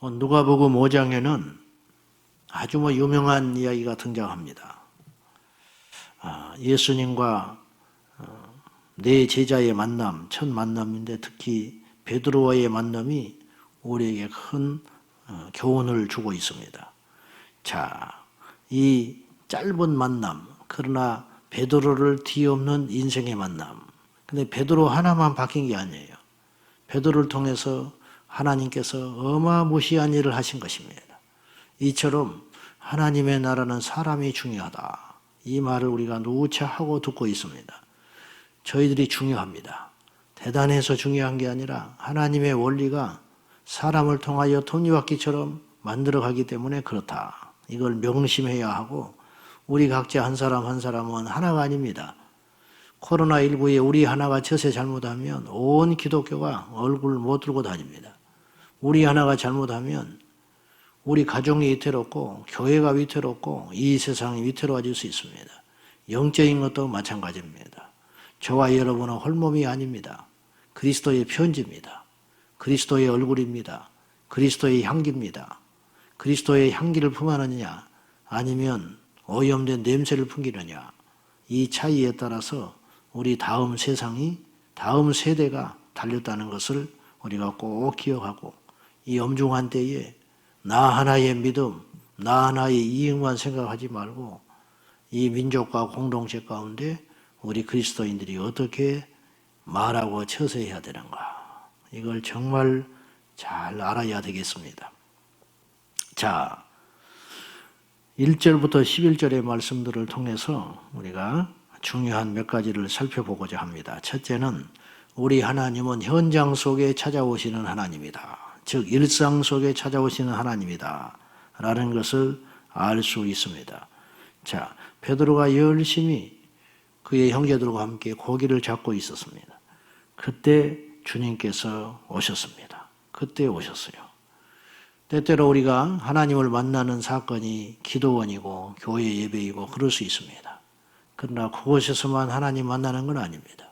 누가복음 5장에는 아주 유명한 이야기가 등장합니다. 예수님과 네 제자의 만남, 첫 만남인데 특히 베드로와의 만남이 우리에게 큰 교훈을 주고 있습니다. 자, 이 짧은 만남, 그러나 베드로를 뒤엎는 인생의 만남. 근데 베드로 하나만 바뀐 게 아니에요. 베드로를 통해서 하나님께서 어마무시한 일을 하신 것입니다. 이처럼 하나님의 나라는 사람이 중요하다. 이 말을 우리가 누차 하고 듣고 있습니다. 저희들이 중요합니다. 대단해서 중요한 게 아니라 하나님의 원리가 사람을 통하여 톱니바퀴처럼 만들어가기 때문에 그렇다. 이걸 명심해야 하고 우리 각자 한 사람 한 사람은 하나가 아닙니다. 코로나19에 우리 하나가 처세 잘못하면 온 기독교가 얼굴 못 들고 다닙니다. 우리 하나가 잘못하면 우리 가정이 위태롭고 교회가 위태롭고 이 세상이 위태로워질 수 있습니다. 영적인 것도 마찬가지입니다. 저와 여러분은 홀몸이 아닙니다. 그리스도의 편지입니다. 그리스도의 얼굴입니다. 그리스도의 향기입니다. 그리스도의 향기를 품하느냐 아니면 오염된 냄새를 풍기느냐, 이 차이에 따라서 우리 다음 세상이, 다음 세대가 달렸다는 것을 우리가 꼭 기억하고, 이 엄중한 때에 나 하나의 믿음, 나 하나의 이익만 생각하지 말고 이 민족과 공동체 가운데 우리 그리스도인들이 어떻게 말하고 처세해야 되는가, 이걸 정말 잘 알아야 되겠습니다. 자, 1절부터 11절의 말씀들을 통해서 우리가 중요한 몇 가지를 살펴보고자 합니다. 첫째는 우리 하나님은 현장 속에 찾아오시는 하나님이다. 즉 일상 속에 찾아오시는 하나님이다 라는 것을 알 수 있습니다. 자, 베드로가 열심히 그의 형제들과 함께 고기를 잡고 있었습니다. 그때 주님께서 오셨습니다. 그때 오셨어요. 때때로 우리가 하나님을 만나는 사건이 기도원이고 교회 예배이고 그럴 수 있습니다. 그러나 그곳에서만 하나님 만나는 건 아닙니다.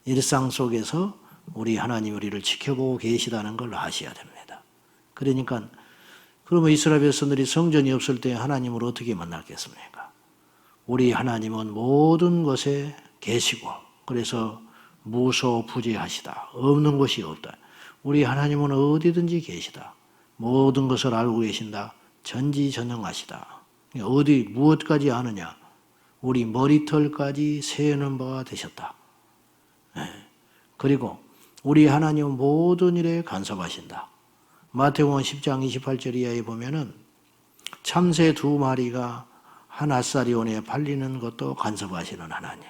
일상 속에서 우리 하나님 우리를 지켜보고 계시다는 걸 아셔야 됩니다. 그러니까 그러면 이스라엘 백성들이 성전이 없을 때 하나님을 어떻게 만났겠습니까? 우리 하나님은 모든 곳에 계시고 그래서 무소부재하시다. 없는 것이 없다. 우리 하나님은 어디든지 계시다. 모든 것을 알고 계신다. 전지전능하시다. 어디 무엇까지 아느냐? 우리 머리털까지 세우는 바가 되셨다. 그리고 우리 하나님은 모든 일에 간섭하신다. 마태복음 10장 28절 이하에 보면은 참새 2마리가 한 아사리온에 팔리는 것도 간섭하시는 하나님.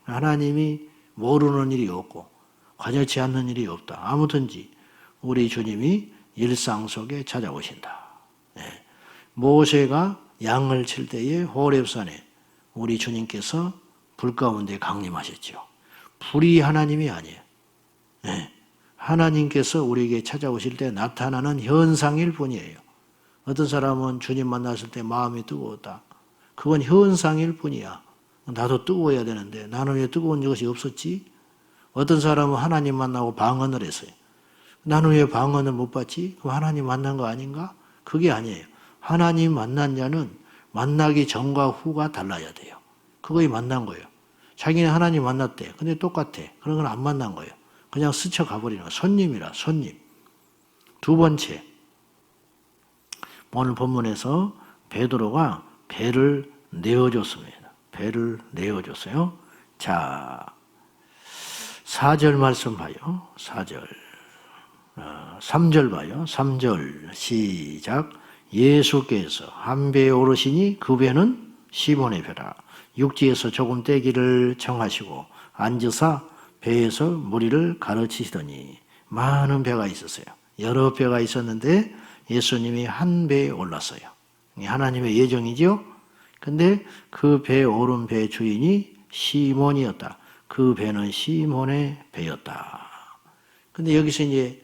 하나님이 모르는 일이 없고 관여치 않는 일이 없다. 아무든지 우리 주님이 일상 속에 찾아오신다. 모세가 양을 칠 때에 호렙산에 우리 주님께서 불 가운데 강림하셨죠. 불이 하나님이 아니에요. 하나님께서 우리에게 찾아오실 때 나타나는 현상일 뿐이에요. 어떤 사람은 주님 만났을 때 마음이 뜨거웠다. 그건 현상일 뿐이야. 나도 뜨거워야 되는데 나는 왜 뜨거운 것이 없었지? 어떤 사람은 하나님 만나고 방언을 했어요. 나는 왜 방언을 못 받지? 그럼 하나님 만난 거 아닌가? 그게 아니에요. 하나님 만난 자는 만나기 전과 후가 달라야 돼요. 그거에 만난 거예요. 자기는 하나님 만났대. 근데 똑같아. 그런 건 안 만난 거예요. 그냥 스쳐가버리는 거예요. 손님이라, 손님. 두 번째, 오늘 본문에서 베드로가 배를 내어줬습니다. 배를 내어줬어요. 자, 4절 말씀 봐요. 4절. 3절 봐요. 3절 시작. 예수께서 한 배에 오르시니 그 배는 시몬의 배라. 육지에서 조금 떼기를 정하시고 앉으사 배에서 무리를 가르치시더니 많은 배가 있었어요. 여러 배가 있었는데 예수님이 한 배에 올랐어요. 하나님의 예정이죠. 근데 그 배에 오른 배 주인이 시몬이었다. 그 배는 시몬의 배였다. 근데 여기서 이제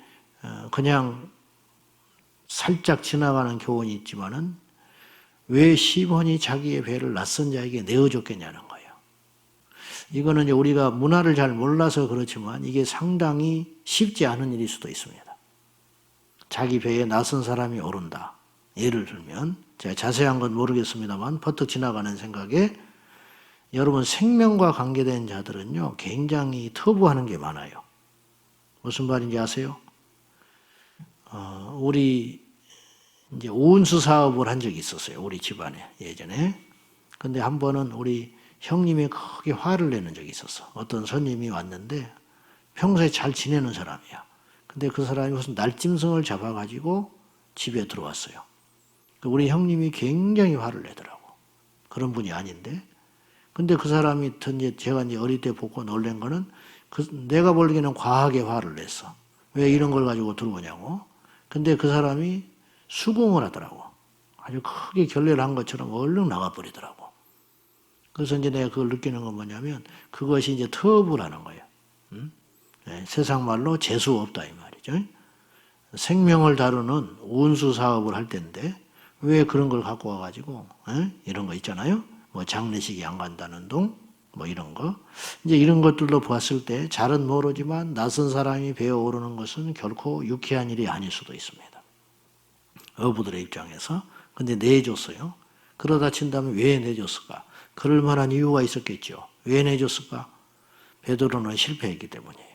그냥 살짝 지나가는 교훈이 있지만은 왜 시몬이 자기의 배를 낯선 자에게 내어줬겠냐는 거예요. 이거는 이제 우리가 문화를 잘 몰라서 그렇지만 이게 상당히 쉽지 않은 일일 수도 있습니다. 자기 배에 낯선 사람이 오른다. 예를 들면 제가 자세한 건 모르겠습니다만 퍼뜩 지나가는 생각에 여러분 생명과 관계된 자들은요 굉장히 터부하는 게 많아요. 무슨 말인지 아세요? 우리 이제 온수 사업을 한 적이 있었어요. 우리 집안에 예전에. 근데 한 번은 우리 형님이 크게 화를 내는 적이 있었어. 어떤 손님이 왔는데 평소에 잘 지내는 사람이야. 근데 그 사람이 무슨 날짐승을 잡아가지고 집에 들어왔어요. 우리 형님이 굉장히 화를 내더라고. 그런 분이 아닌데. 근데 그 사람이 제가 이제 어릴 때 보고 놀란 거는 내가 보기에는 과하게 화를 냈어. 왜 이런 걸 가지고 들어오냐고. 근데 그 사람이 수긍을 하더라고. 아주 크게 결례를 한 것처럼 얼른 나가버리더라고. 그래서 이제 내가 그걸 느끼는 건 뭐냐면 그것이 이제 터부라는 거예요. 네, 세상 말로 재수 없다 이 말이죠. 생명을 다루는 온수 사업을 할 때인데 왜 그런 걸 갖고 와가지고 이런 거 있잖아요. 뭐 장례식이 안 간다는 둥, 뭐 이런 거. 이제 이런 것들로 봤을 때 잘은 모르지만 낯선 사람이 배어 오르는 것은 결코 유쾌한 일이 아닐 수도 있습니다. 어부들의 입장에서. 근데 내줬어요. 그러다 친다면 왜 내줬을까? 그럴 만한 이유가 있었겠죠. 왜 내줬을까? 베드로는 실패했기 때문이에요.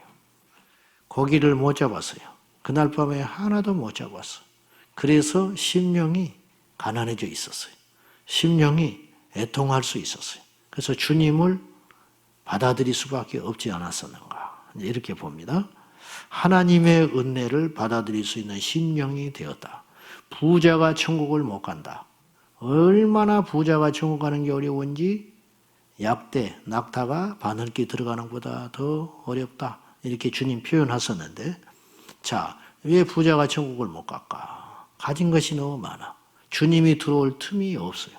고기를 못 잡았어요. 그날 밤에 하나도 못 잡았어. 그래서 심령이 가난해져 있었어요. 심령이 애통할 수 있었어요. 그래서 주님을 받아들일 수밖에 없지 않았었는가. 이렇게 봅니다. 하나님의 은혜를 받아들일 수 있는 심령이 되었다. 부자가 천국을 못 간다. 얼마나 부자가 천국 가는 게 어려운지 약대, 낙타가 바늘기 들어가는 것보다 더 어렵다. 이렇게 주님 표현하셨는데 자, 왜 부자가 천국을 못 갈까? 가진 것이 너무 많아. 주님이 들어올 틈이 없어요.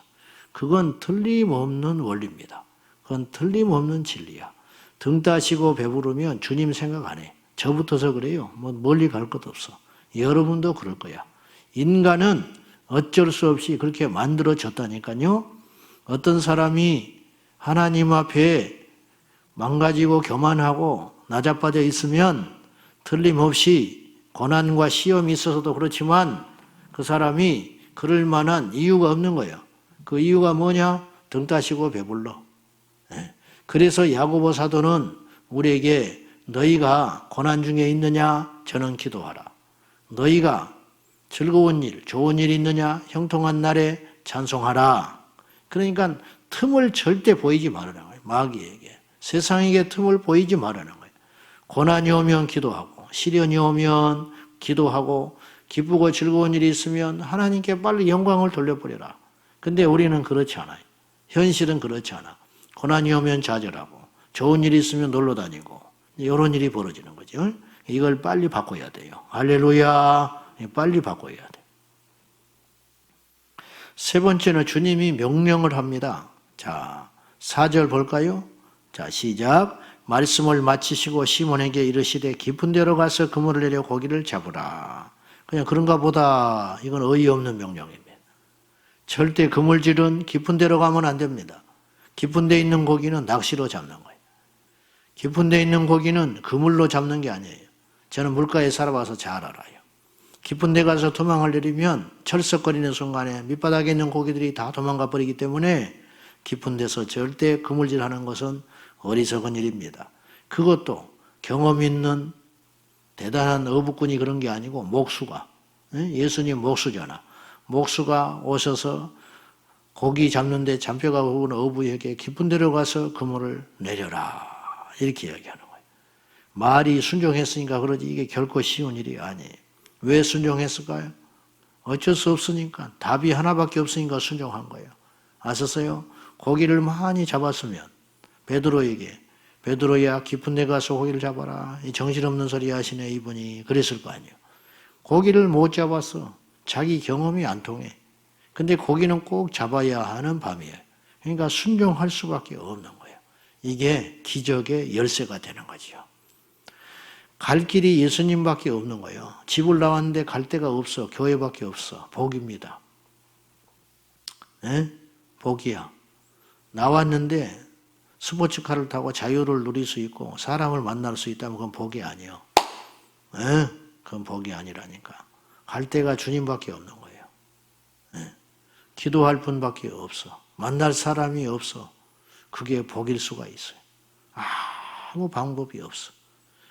그건 틀림없는 원리입니다. 그건 틀림없는 진리야. 등 따시고 배부르면 주님 생각 안 해. 저부터서 그래요. 뭐 멀리 갈 것도 없어. 여러분도 그럴 거야. 인간은 어쩔 수 없이 그렇게 만들어졌다니까요. 어떤 사람이 하나님 앞에 망가지고 교만하고 나자빠져 있으면 틀림없이 고난과 시험이 있어서도 그렇지만 그 사람이 그럴 만한 이유가 없는 거예요. 그 이유가 뭐냐? 등 따시고 배불러. 그래서 야고보 사도는 우리에게 너희가 고난 중에 있느냐? 저는 기도하라. 너희가 즐거운 일, 좋은 일이 있느냐? 형통한 날에 찬송하라. 그러니까 틈을 절대 보이지 말라는 거예요. 마귀에게. 세상에게 틈을 보이지 말라는 거예요. 고난이 오면 기도하고 시련이 오면 기도하고 기쁘고 즐거운 일이 있으면 하나님께 빨리 영광을 돌려버려라. 근데 우리는 그렇지 않아요. 현실은 그렇지 않아. 고난이 오면 좌절하고 좋은 일이 있으면 놀러 다니고 이런 일이 벌어지는 거죠. 이걸 빨리 바꿔야 돼요. 할렐루야. 빨리 바꿔야 돼요. 세 번째는 주님이 명령을 합니다. 자, 4절 볼까요? 자, 시작. 말씀을 마치시고 시몬에게 이르시되 깊은 데로 가서 그물을 내려 고기를 잡으라. 그냥 그런가 보다. 이건 어이없는 명령입니다. 절대 그물질은 깊은 데로 가면 안 됩니다. 깊은 데 있는 고기는 낚시로 잡는 거예요. 깊은 데 있는 고기는 그물로 잡는 게 아니에요. 저는 물가에 살아봐서 잘 알아요. 깊은 데 가서 도망을 내리면 철썩거리는 순간에 밑바닥에 있는 고기들이 다 도망가 버리기 때문에 깊은 데서 절대 그물질하는 것은 어리석은 일입니다. 그것도 경험 있는 대단한 어부꾼이 그런 게 아니고 목수가, 예수님 목수잖아. 목수가 오셔서 고기 잡는데 잔뼈가 굵은 어부에게 깊은 데로 가서 그물을 내려라. 이렇게 이야기하는 거예요. 말이 순종했으니까 그러지 이게 결코 쉬운 일이 아니에요. 왜 순종했을까요? 어쩔 수 없으니까. 답이 하나밖에 없으니까 순종한 거예요. 아셨어요? 고기를 많이 잡았으면 베드로에게 베드로야 깊은 데 가서 고기를 잡아라. 이 정신없는 소리 하시네 이분이 그랬을 거 아니에요. 고기를 못 잡았어. 자기 경험이 안 통해. 근데 고기는 꼭 잡아야 하는 밤이에요. 그러니까 순종할 수밖에 없는 거예요. 이게 기적의 열쇠가 되는 거죠. 갈 길이 예수님밖에 없는 거예요. 집을 나왔는데 갈 데가 없어. 교회밖에 없어. 복입니다. 복이야. 나왔는데 스포츠카를 타고 자유를 누릴 수 있고 사람을 만날 수 있다면 그건 복이 아니에요. 그건 복이 아니라니까. 갈 데가 주님밖에 없는 거예요. 예. 기도할 분밖에 없어. 만날 사람이 없어. 그게 복일 수가 있어요. 아무 방법이 없어.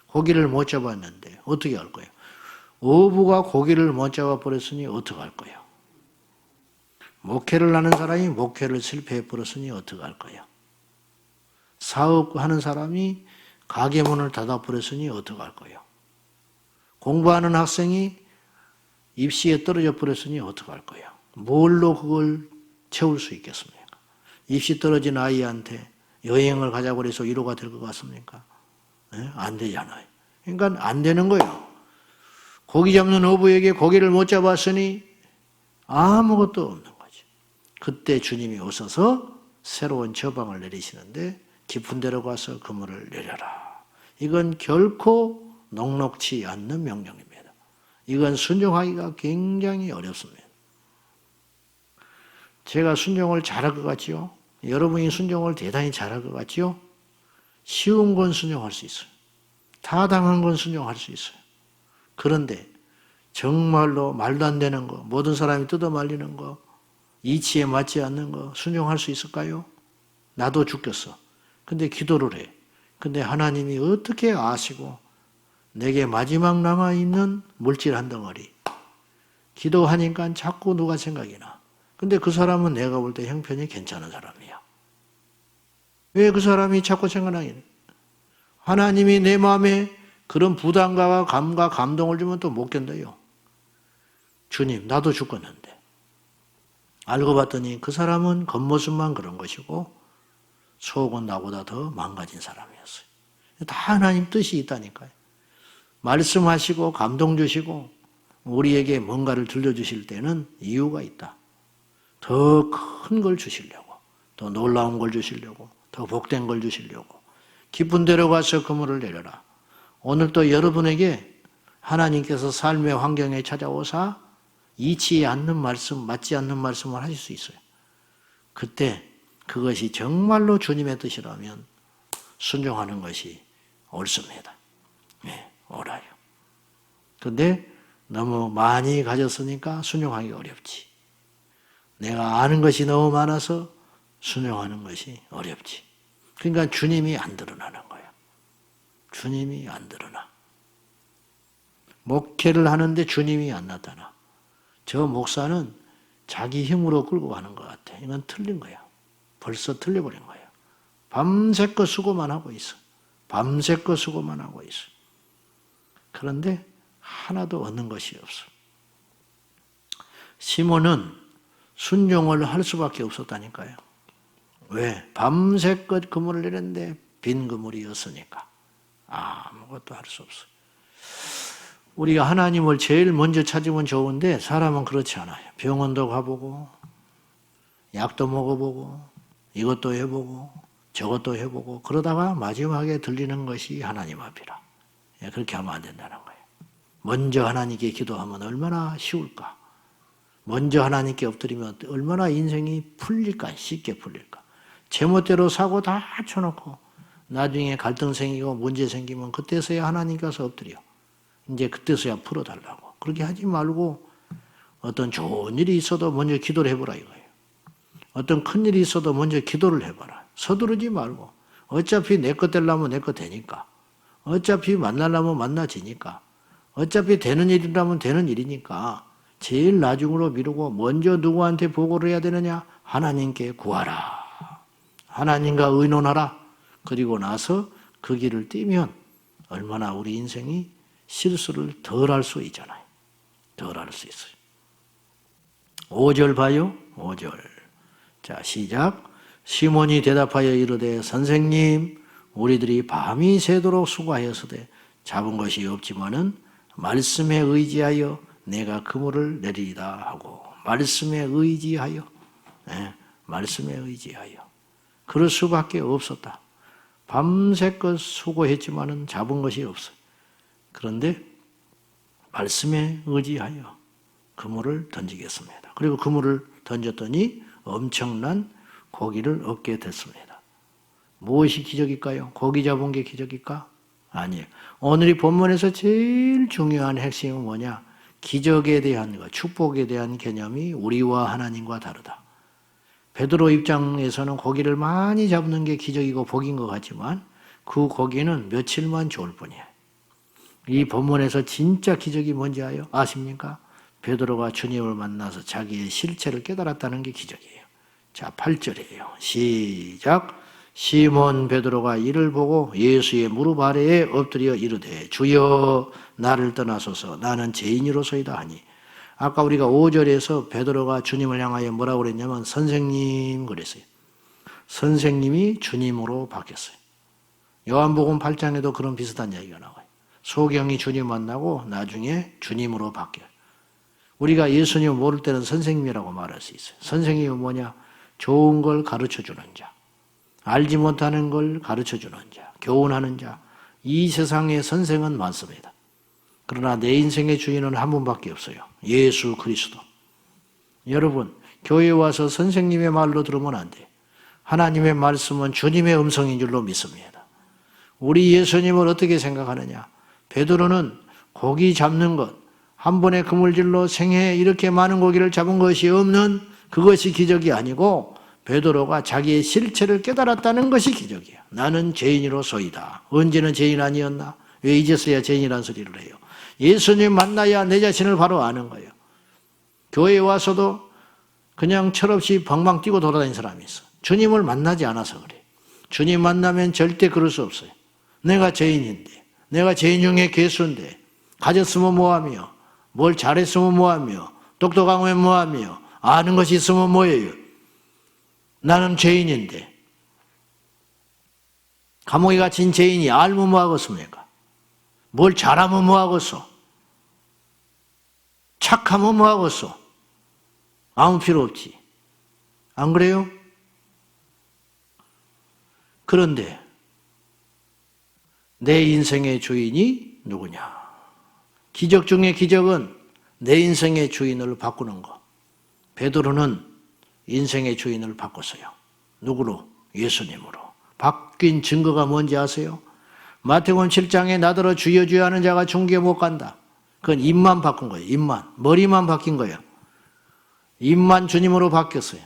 고기를 못 잡았는데 어떻게 할 거예요? 어부가 고기를 못 잡아버렸으니 어떻게 할 거예요? 목회를 하는 사람이 목회를 실패해버렸으니 어떻게 할 거예요? 사업하는 사람이 가게 문을 닫아버렸으니 어떻게 할 거예요? 공부하는 학생이 입시에 떨어져 버렸으니 어떻게 할 거예요? 뭘로 그걸 채울 수 있겠습니까? 입시 떨어진 아이한테 여행을 가자고 해서 위로가 될 것 같습니까? 네? 안 되잖아요. 그러니까 안 되는 거예요. 고기 잡는 어부에게 고기를 못 잡았으니 아무것도 없는 거죠. 그때 주님이 오셔서 새로운 처방을 내리시는데 깊은 데로 가서 그물을 내려라. 이건 결코 녹록치 않는 명령입니다. 이건 순종하기가 굉장히 어렵습니다. 제가 순종을 잘할 것 같지요? 여러분이 순종을 대단히 잘할 것 같지요? 쉬운 건 순종할 수 있어요. 타당한 건 순종할 수 있어요. 그런데 정말로 말도 안 되는 거, 모든 사람이 뜯어말리는 거, 이치에 맞지 않는 거 순종할 수 있을까요? 나도 죽겠어. 근데 기도를 해. 근데 하나님이 어떻게 아시고 내게 마지막 남아있는 물질 한 덩어리 기도하니까 자꾸 누가 생각이 나. 근데 그 사람은 내가 볼 때 형편이 괜찮은 사람이야. 왜 그 사람이 자꾸 생각나게? 하나님이 내 마음에 그런 부담과 감과 감동을 주면 또 못 견뎌요. 주님, 나도 죽었는데. 알고 봤더니 그 사람은 겉모습만 그런 것이고 속은 나보다 더 망가진 사람이었어요. 다 하나님 뜻이 있다니까요. 말씀하시고 감동 주시고 우리에게 뭔가를 들려주실 때는 이유가 있다. 더 큰 걸 주시려고, 더 놀라운 걸 주시려고, 더 복된 걸 주시려고. 깊은 데로 가서 그물을 내려라. 오늘 또 여러분에게 하나님께서 삶의 환경에 찾아오사 이치에 않는 말씀, 맞지 않는 말씀을 하실 수 있어요. 그때 그것이 정말로 주님의 뜻이라면 순종하는 것이 옳습니다. 네, 옳아요. 근데 너무 많이 가졌으니까 순종하기 어렵지. 내가 아는 것이 너무 많아서 순종하는 것이 어렵지. 그러니까 주님이 안 드러나는 거야. 주님이 안 드러나. 목회를 하는데 주님이 안 나타나. 저 목사는 자기 힘으로 끌고 가는 것 같아. 이건 틀린 거야. 벌써 틀려버린 거야. 밤새껏 수고만 하고 있어. 밤새껏 수고만 하고 있어. 그런데 하나도 얻는 것이 없어. 시몬은 순종을 할 수밖에 없었다니까요. 왜? 밤새껏 그물을 내렸는데 빈 그물이었으니까. 아무것도 할 수 없어. 우리가 하나님을 제일 먼저 찾으면 좋은데 사람은 그렇지 않아요. 병원도 가보고 약도 먹어보고 이것도 해보고 저것도 해보고 그러다가 마지막에 들리는 것이 하나님 앞이라. 그렇게 하면 안 된다는 거예요. 먼저 하나님께 기도하면 얼마나 쉬울까? 먼저 하나님께 엎드리면 얼마나 인생이 풀릴까? 쉽게 풀릴까? 제멋대로 사고 다 쳐놓고 나중에 갈등 생기고 문제 생기면 그때서야 하나님께 가서 엎드려. 이제 그때서야 풀어달라고. 그렇게 하지 말고 어떤 좋은 일이 있어도 먼저 기도를 해보라 이거예요. 어떤 큰 일이 있어도 먼저 기도를 해봐라. 서두르지 말고. 어차피 내 것 되려면 내 것 되니까. 어차피 만나려면 만나지니까. 어차피 되는 일이라면 되는 일이니까 제일 나중으로 미루고 먼저 누구한테 보고를 해야 되느냐? 하나님께 구하라. 하나님과 의논하라. 그리고 나서 그 길을 띄면 얼마나 우리 인생이 실수를 덜 할 수 있잖아요. 덜 할 수 있어요. 5절 봐요. 5절. 자, 시작. 시몬이 대답하여 이르되 선생님 우리들이 밤이 새도록 수고하였으되 잡은 것이 없지만은 말씀에 의지하여 내가 그물을 내리리다 하고 말씀에 의지하여 말씀에 의지하여 그럴 수밖에 없었다. 밤새껏 수고했지만은 잡은 것이 없어. 그런데 말씀에 의지하여 그물을 던지겠습니다. 그리고 그물을 던졌더니 엄청난 고기를 얻게 됐습니다. 무엇이 기적일까요? 고기 잡은 게 기적일까? 아니에요. 오늘 이 본문에서 제일 중요한 핵심은 뭐냐? 기적에 대한 것, 축복에 대한 개념이 우리와 하나님과 다르다. 베드로 입장에서는 고기를 많이 잡는 게 기적이고 복인 것 같지만 그 고기는 며칠만 좋을 뿐이에요. 이 본문에서 진짜 기적이 뭔지 아십니까? 베드로가 주님을 만나서 자기의 실체를 깨달았다는 게 기적이에요. 자, 8절이에요. 시작. 시몬 베드로가 이를 보고 예수의 무릎 아래에 엎드려 이르되 주여 나를 떠나소서 나는 죄인이로소이다 하니, 아까 우리가 5절에서 베드로가 주님을 향하여 뭐라고 그랬냐면 선생님 그랬어요. 선생님이 주님으로 바뀌었어요. 요한복음 8장에도 그런 비슷한 이야기가 나와요. 소경이 주님 만나고 나중에 주님으로 바뀌어요. 우리가 예수님을 모를 때는 선생님이라고 말할 수 있어요. 선생님은 뭐냐? 좋은 걸 가르쳐주는 자, 알지 못하는 걸 가르쳐주는 자, 교훈하는 자. 이 세상에 선생은 많습니다. 그러나 내 인생의 주인은 한 분밖에 없어요. 예수 그리스도. 여러분, 교회에 와서 선생님의 말로 들으면 안 돼요. 하나님의 말씀은 주님의 음성인 줄로 믿습니다. 우리 예수님을 어떻게 생각하느냐? 베드로는 고기 잡는 것, 한 번에 그물질로 생애 이렇게 많은 고기를 잡은 것이 없는 그것이 기적이 아니고 베드로가 자기의 실체를 깨달았다는 것이 기적이야. 나는 죄인으로소이다. 언제는 죄인 아니었나? 왜 이제서야 죄인이라는 소리를 해요? 예수님 만나야 내 자신을 바로 아는 거예요. 교회에 와서도 그냥 철없이 방방 뛰고 돌아다니는 사람이 있어. 주님을 만나지 않아서 그래. 주님 만나면 절대 그럴 수 없어요. 내가 죄인인데, 내가 죄인 중에 괴수인데, 가졌으면 뭐하며, 뭘 잘했으면 뭐하며, 똑똑하면 뭐하며, 아는 것이 있으면 뭐예요? 나는 죄인인데, 감옥에 갇힌 죄인이 알면 뭐하겠습니까? 뭘 잘하면 뭐하겠어? 착하면 뭐하겠어? 아무 필요 없지. 안 그래요? 그런데 내 인생의 주인이 누구냐? 기적 중에 기적은 내 인생의 주인을 바꾸는 것. 베드로는 인생의 주인을 바꿨어요. 누구로? 예수님으로. 바뀐 증거가 뭔지 아세요? 마태복음 7장에 나더러 주여 주여 하는 자가 천국에 못 간다. 그건 입만 바꾼 거예요. 입만. 머리만 바뀐 거예요. 입만 주님으로 바뀌었어요.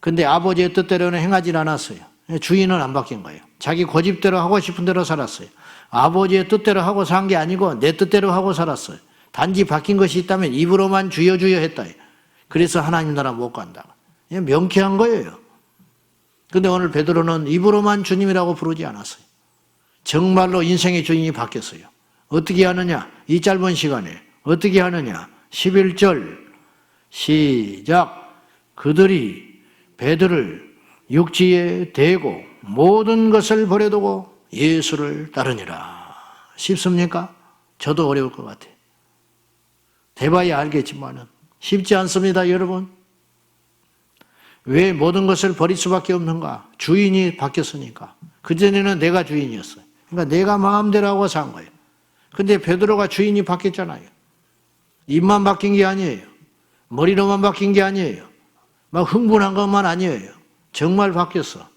근데 아버지의 뜻대로는 행하진 않았어요. 주인은 안 바뀐 거예요. 자기 고집대로 하고 싶은 대로 살았어요. 아버지의 뜻대로 하고 산 게 아니고 내 뜻대로 하고 살았어요. 단지 바뀐 것이 있다면 입으로만 주여 주여 했다. 그래서 하나님 나라 못 간다. 명쾌한 거예요. 근데 오늘 베드로는 입으로만 주님이라고 부르지 않았어요. 정말로 인생의 주인이 바뀌었어요. 어떻게 하느냐? 이 짧은 시간에 어떻게 하느냐? 11절 시작. 그들이 베드를 육지에 대고 모든 것을 버려두고 예수를 따르니라. 쉽습니까? 저도 어려울 것 같아요. 대봐야 알겠지만은 쉽지 않습니다, 여러분. 왜 모든 것을 버릴 수밖에 없는가? 주인이 바뀌었으니까. 그전에는 내가 주인이었어요. 그러니까 내가 마음대로 하고 산 거예요. 근데 베드로가 주인이 바뀌었잖아요. 입만 바뀐 게 아니에요. 머리로만 바뀐 게 아니에요. 막 흥분한 것만 아니에요. 정말 바뀌었어.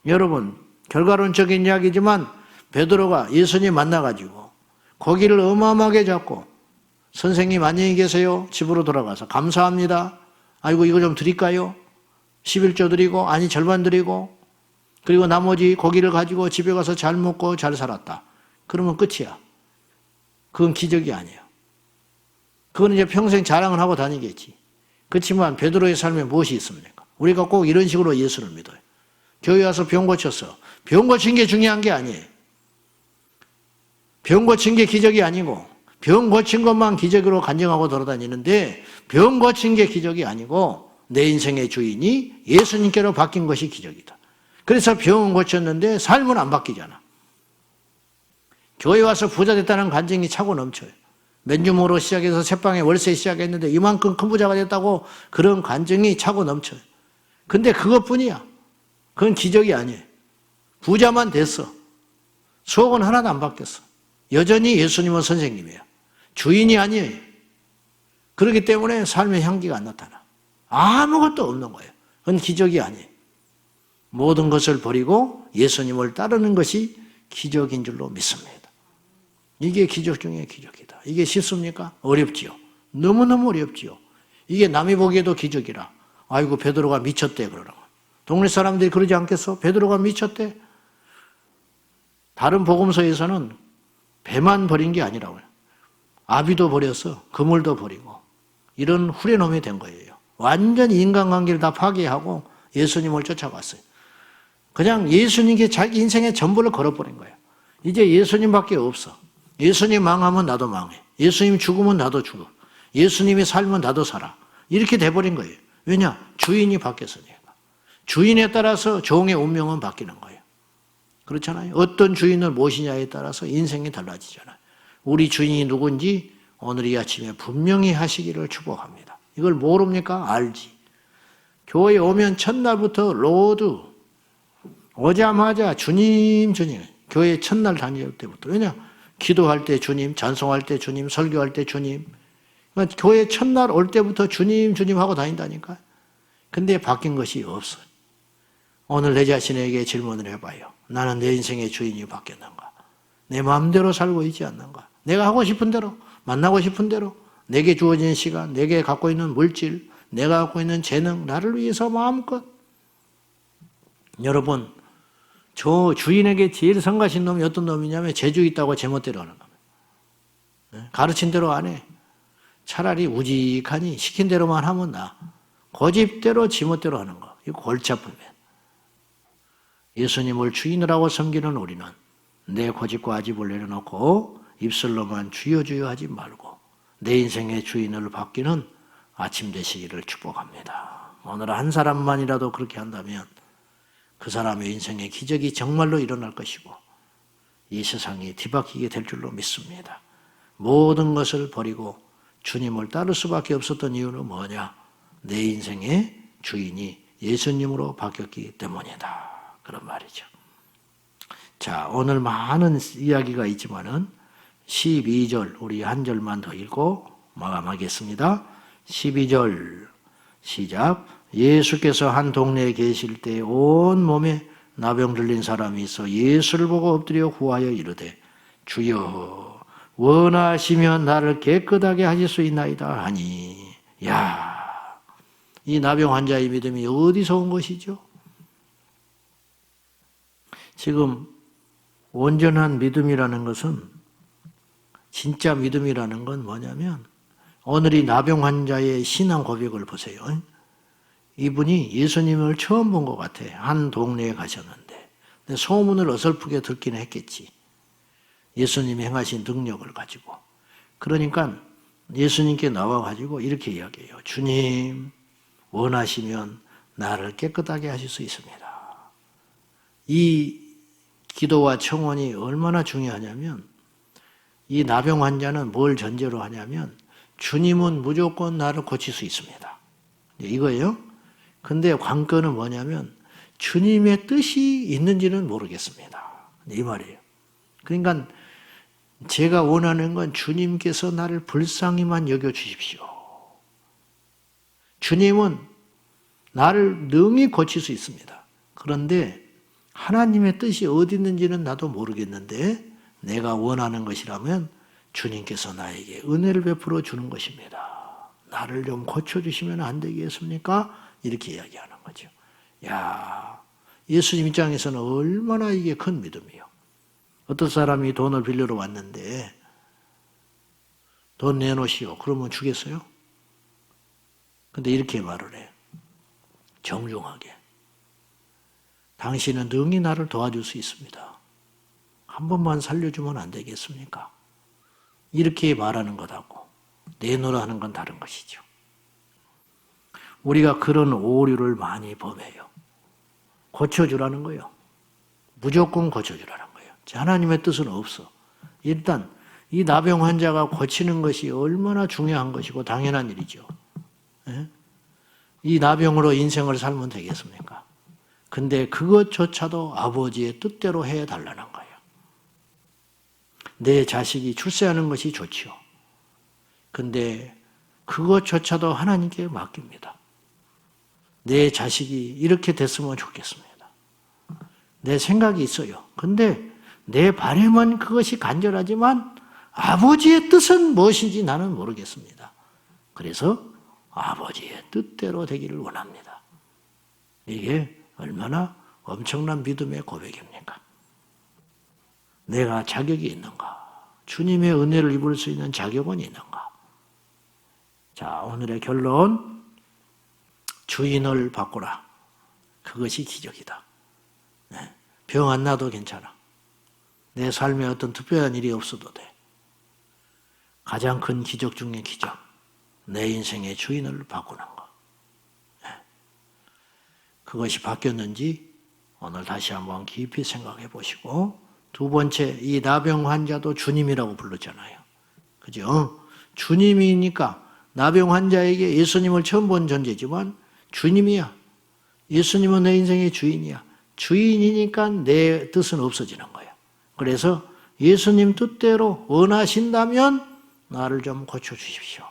여러분, 결과론적인 이야기지만 베드로가 예수님 만나가지고 고기를 어마어마하게 잡고 선생님 안녕히 계세요. 집으로 돌아가서 감사합니다. 아이고 이거 좀 드릴까요? 11조 드리고 아니 절반 드리고 그리고 나머지 고기를 가지고 집에 가서 잘 먹고 잘 살았다. 그러면 끝이야. 그건 기적이 아니에요. 그건 이제 평생 자랑을 하고 다니겠지. 그렇지만 베드로의 삶에 무엇이 있습니까? 우리가 꼭 이런 식으로 예수를 믿어요. 교회 와서 병 고쳤어. 병 고친 게 중요한 게 아니에요. 병 고친 게 기적이 아니고 병 고친 것만 기적으로 간증하고 돌아다니는데 병 고친 게 기적이 아니고 내 인생의 주인이 예수님께로 바뀐 것이 기적이다. 그래서 병은 고쳤는데 삶은 안 바뀌잖아. 교회 와서 부자 됐다는 간증이 차고 넘쳐요. 맨주모로 시작해서 새방에 월세 시작했는데 이만큼 큰 부자가 됐다고 그런 간증이 차고 넘쳐요. 근데 그것뿐이야. 그건 기적이 아니에요. 부자만 됐어. 속은 하나도 안 바뀌었어. 여전히 예수님은 선생님이에요. 주인이 아니에요. 그렇기 때문에 삶의 향기가 안 나타나. 아무것도 없는 거예요. 그건 기적이 아니에요. 모든 것을 버리고 예수님을 따르는 것이 기적인 줄로 믿습니다. 이게 기적 중에 기적이다. 이게 쉽습니까? 어렵지요. 너무너무 어렵지요. 이게 남이 보기에도 기적이라. 아이고 베드로가 미쳤대 그러는 거예요. 동네 사람들이 그러지 않겠어? 베드로가 미쳤대. 다른 복음서에서는 배만 버린 게 아니라고요. 아비도 버렸어. 그물도 버리고. 이런 후레놈이 된 거예요. 완전히 인간관계를 다 파괴하고 예수님을 쫓아갔어요. 그냥 예수님께 자기 인생의 전부를 걸어버린 거예요. 이제 예수님밖에 없어. 예수님 망하면 나도 망해. 예수님 죽으면 나도 죽어. 예수님이 살면 나도 살아. 이렇게 돼버린 거예요. 왜냐? 주인이 바뀌었으니까. 주인에 따라서 종의 운명은 바뀌는 거예요. 그렇잖아요. 어떤 주인을 모시냐에 따라서 인생이 달라지잖아요. 우리 주인이 누군지 오늘 이 아침에 분명히 하시기를 축복합니다. 이걸 모릅니까? 알지. 교회에 오면 첫날부터 로드 오자마자 주님 주님 교회 첫날 다닐 때부터 왜냐? 기도할 때 주님, 찬송할 때 주님, 설교할 때 주님. 그러니까 교회 첫날 올 때부터 주님 주님 하고 다닌다니까요. 근데 바뀐 것이 없어요. 오늘 내 자신에게 질문을 해봐요. 나는 내 인생의 주인이 바뀌었는가? 내 마음대로 살고 있지 않는가? 내가 하고 싶은 대로, 만나고 싶은 대로, 내게 주어진 시간, 내게 갖고 있는 물질, 내가 갖고 있는 재능, 나를 위해서 마음껏. 여러분, 저 주인에게 제일 성가신 놈이 어떤 놈이냐면 재주 있다고 제멋대로 하는 놈이에요. 가르친 대로 안 해. 차라리 우직하니 시킨 대로만 하면 나. 고집대로 지멋대로 하는 거. 이거 골치 아프면. 예수님을 주인으로 섬기는 우리는 내 고집과 아집을 내려놓고 입술로만 주여 주여 하지 말고 내 인생의 주인을 바뀌는 아침 되시기를 축복합니다. 오늘 한 사람만이라도 그렇게 한다면 그 사람의 인생의 기적이 정말로 일어날 것이고 이 세상이 뒤바뀌게 될 줄로 믿습니다. 모든 것을 버리고 주님을 따를 수밖에 없었던 이유는 뭐냐? 내 인생의 주인이 예수님으로 바뀌었기 때문이다. 그런 말이죠. 자, 오늘 많은 이야기가 있지만은 12절 우리 한 절만 더 읽고 마감하겠습니다. 12절 시작. 예수께서 한 동네에 계실 때 온 몸에 나병 들린 사람이 있어 예수를 보고 엎드려 구하여 이르되 주여 원하시면 나를 깨끗하게 하실 수 있나이다 하니 야, 이 나병 환자의 믿음이 어디서 온 것이죠? 지금 온전한 믿음이라는 것은 진짜 믿음이라는 건 뭐냐면 오늘 이 나병 환자의 신앙 고백을 보세요. 이분이 예수님을 처음 본 것 같아. 한 동네에 가셨는데 소문을 어설프게 듣기는 했겠지. 예수님이 행하신 능력을 가지고. 그러니까 예수님께 나와가지고 이렇게 이야기해요. 주님 원하시면 나를 깨끗하게 하실 수 있습니다. 이 기도와 청원이 얼마나 중요하냐면 이 나병 환자는 뭘 전제로 하냐면 주님은 무조건 나를 고칠 수 있습니다. 이거예요. 근데 관건은 뭐냐면 주님의 뜻이 있는지는 모르겠습니다. 이 말이에요. 그러니까 제가 원하는 건 주님께서 나를 불쌍히만 여겨주십시오. 주님은 나를 능히 고칠 수 있습니다. 그런데 하나님의 뜻이 어디 있는지는 나도 모르겠는데 내가 원하는 것이라면 주님께서 나에게 은혜를 베풀어 주는 것입니다. 나를 좀 고쳐주시면 안 되겠습니까? 이렇게 이야기하는 거죠. 야, 예수님 입장에서는 얼마나 이게 큰 믿음이요. 어떤 사람이 돈을 빌려러 왔는데 돈 내놓으시오. 그러면 주겠어요? 근데 이렇게 말을 해요. 정중하게. 당신은 능히 나를 도와줄 수 있습니다. 한 번만 살려주면 안 되겠습니까? 이렇게 말하는 것하고 내놓으라는 건 다른 것이죠. 우리가 그런 오류를 많이 범해요. 고쳐주라는 거예요. 무조건 고쳐주라는 거예요. 하나님의 뜻은 없어. 일단 이 나병 환자가 고치는 것이 얼마나 중요한 것이고 당연한 일이죠. 이 나병으로 인생을 살면 되겠습니까? 근데 그것조차도 아버지의 뜻대로 해달라는 거예요. 내 자식이 출세하는 것이 좋지요. 근데 그것조차도 하나님께 맡깁니다. 내 자식이 이렇게 됐으면 좋겠습니다. 내 생각이 있어요. 근데 내 바람은 그것이 간절하지만 아버지의 뜻은 무엇인지 나는 모르겠습니다. 그래서 아버지의 뜻대로 되기를 원합니다. 이게 얼마나 엄청난 믿음의 고백입니까? 내가 자격이 있는가? 주님의 은혜를 입을 수 있는 자격은 있는가? 자, 오늘의 결론, 주인을 바꾸라. 그것이 기적이다. 병 안 나도 괜찮아. 내 삶에 어떤 특별한 일이 없어도 돼. 가장 큰 기적 중의 기적, 내 인생의 주인을 바꾸는 것. 그것이 바뀌었는지 오늘 다시 한번 깊이 생각해 보시고, 두 번째, 이 나병 환자도 주님이라고 불렀잖아요. 그죠? 주님이니까 나병 환자에게 예수님을 처음 본 존재지만 주님이야. 예수님은 내 인생의 주인이야. 주인이니까 내 뜻은 없어지는 거예요. 그래서 예수님 뜻대로 원하신다면 나를 좀 고쳐주십시오.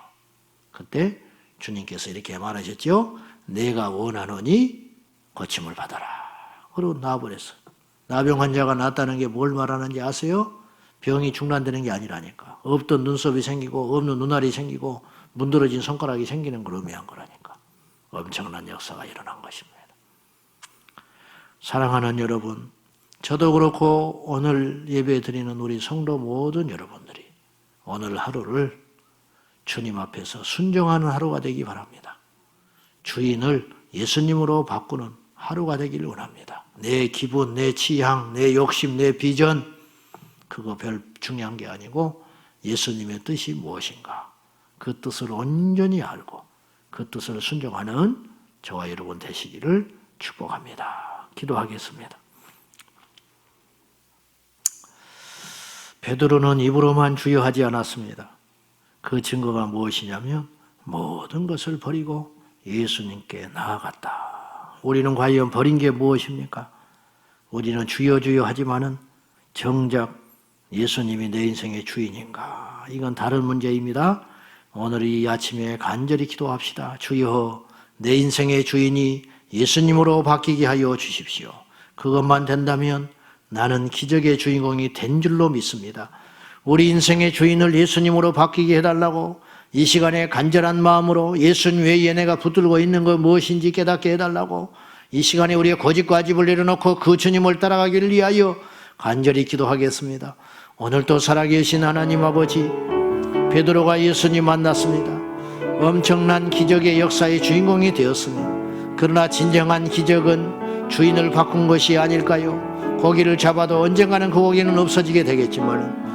그때 주님께서 이렇게 말하셨죠. 내가 원하노니 고침을 받아라. 그리고 놔버렸어. 나병 환자가 낫다는 게 뭘 말하는지 아세요? 병이 중단되는 게 아니라니까. 없던 눈썹이 생기고 없는 눈알이 생기고 문드러진 손가락이 생기는 걸 의미한 거라니까. 엄청난 역사가 일어난 것입니다. 사랑하는 여러분, 저도 그렇고 오늘 예배 드리는 우리 성도 모든 여러분들이 오늘 하루를 주님 앞에서 순종하는 하루가 되기 바랍니다. 주인을 예수님으로 바꾸는 하루가 되기를 원합니다. 내 기분, 내 취향, 내 욕심, 내 비전, 그거 별 중요한 게 아니고 예수님의 뜻이 무엇인가, 그 뜻을 온전히 알고 그 뜻을 순종하는 저와 여러분 되시기를 축복합니다. 기도하겠습니다. 베드로는 입으로만 주여 하지 않았습니다. 그 증거가 무엇이냐면 모든 것을 버리고 예수님께 나아갔다. 우리는 과연 버린 게 무엇입니까? 우리는 주여 주여 하지만은 정작 예수님이 내 인생의 주인인가? 이건 다른 문제입니다. 오늘 이 아침에 간절히 기도합시다. 주여, 내 인생의 주인이 예수님으로 바뀌게 하여 주십시오. 그것만 된다면 나는 기적의 주인공이 된 줄로 믿습니다. 우리 인생의 주인을 예수님으로 바뀌게 해달라고 이 시간에 간절한 마음으로 예수님 외에 내가 붙들고 있는 것 무엇인지 깨닫게 해달라고 이 시간에 우리의 고집과 집을 내려놓고 그 주님을 따라가기를 위하여 간절히 기도하겠습니다. 오늘도 살아계신 하나님 아버지, 베드로가 예수님 만났습니다. 엄청난 기적의 역사의 주인공이 되었습니다. 그러나 진정한 기적은 주인을 바꾼 것이 아닐까요? 고기를 잡아도 언젠가는 그 고기는 없어지게 되겠지만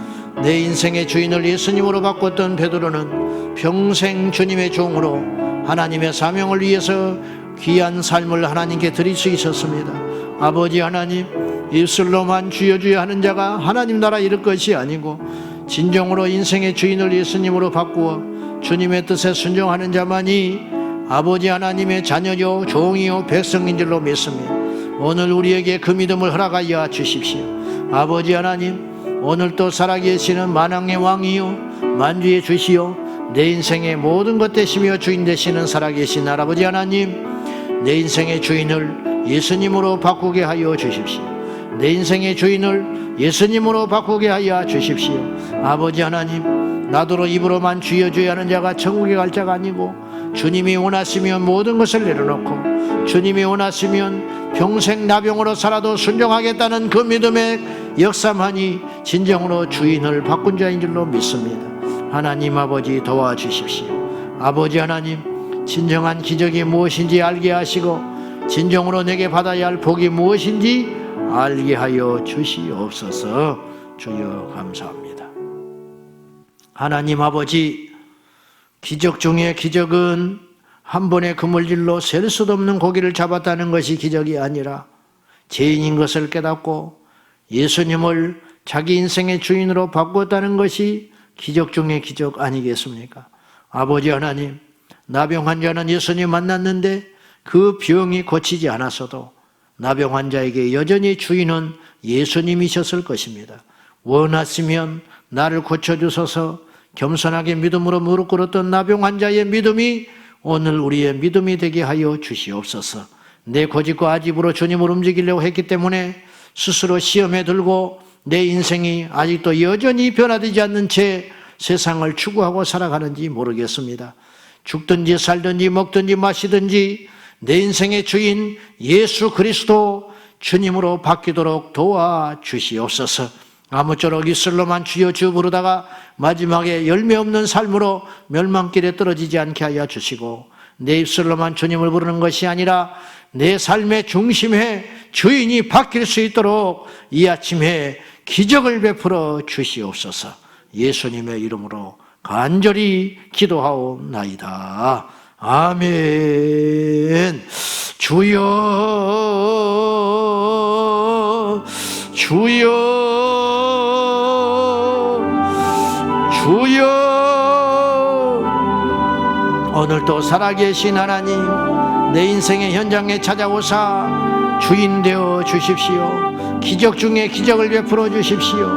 내 인생의 주인을 예수님으로 바꿨던 베드로는 평생 주님의 종으로 하나님의 사명을 위해서 귀한 삶을 하나님께 드릴 수 있었습니다. 아버지 하나님, 입술로만 주여 주여 하는 자가 하나님 나라 이룰 것이 아니고 진정으로 인생의 주인을 예수님으로 바꾸어 주님의 뜻에 순종하는 자만이 아버지 하나님의 자녀요 종이요 백성인 줄로 믿습니다. 오늘 우리에게 그 믿음을 허락하여 주십시오. 아버지 하나님, 오늘 또 살아계시는 만왕의 왕이요 만주의 주시요 내 인생의 모든 것 되시며 주인 되시는 살아계신 할아버지 하나님, 내 인생의 주인을 예수님으로 바꾸게 하여 주십시오. 내 인생의 주인을 예수님으로 바꾸게 하여 주십시오. 아버지 하나님, 나더러 입으로만 주여 주여 하는 자가 천국에 갈 자가 아니고 주님이 원하시면 모든 것을 내려놓고 주님이 원하시면 평생 나병으로 살아도 순종하겠다는 그 믿음의 역사만이 진정으로 주인을 바꾼 자인 줄로 믿습니다. 하나님 아버지 도와주십시오. 아버지 하나님, 진정한 기적이 무엇인지 알게 하시고 진정으로 내게 받아야 할 복이 무엇인지 알게 하여 주시옵소서. 주여 감사합니다. 하나님 아버지, 기적 중에 기적은 한 번의 그물질로 셀 수도 없는 고기를 잡았다는 것이 기적이 아니라 죄인인 것을 깨닫고 예수님을 자기 인생의 주인으로 바꾸었다는 것이 기적 중의 기적 아니겠습니까? 아버지 하나님, 나병 환자는 예수님 만났는데 그 병이 고치지 않았어도 나병 환자에게 여전히 주인은 예수님이셨을 것입니다. 원하시면 나를 고쳐주소서 겸손하게 믿음으로 무릎 꿇었던 나병 환자의 믿음이 오늘 우리의 믿음이 되게 하여 주시옵소서. 내 고집과 아집으로 주님을 움직이려고 했기 때문에 스스로 시험에 들고 내 인생이 아직도 여전히 변화되지 않는 채 세상을 추구하고 살아가는지 모르겠습니다. 죽든지 살든지 먹든지 마시든지 내 인생의 주인 예수 그리스도 주님으로 바뀌도록 도와주시옵소서. 아무쪼록 이슬로만 주여 주 부르다가 마지막에 열매 없는 삶으로 멸망길에 떨어지지 않게 하여 주시고, 내 입술로만 주님을 부르는 것이 아니라 내 삶의 중심에 주인이 바뀔 수 있도록 이 아침에 기적을 베풀어 주시옵소서. 예수님의 이름으로 간절히 기도하옵나이다. 아멘. 주여, 주여, 주여. 오늘도 살아계신 하나님, 내 인생의 현장에 찾아오사 주인 되어 주십시오. 기적 중에 기적을 베풀어 주십시오.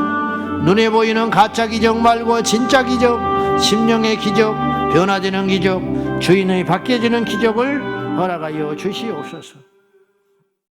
눈에 보이는 가짜 기적 말고 진짜 기적, 심령의 기적, 변화되는 기적, 주인의 바뀌어지는 기적을 허락하여 주시옵소서.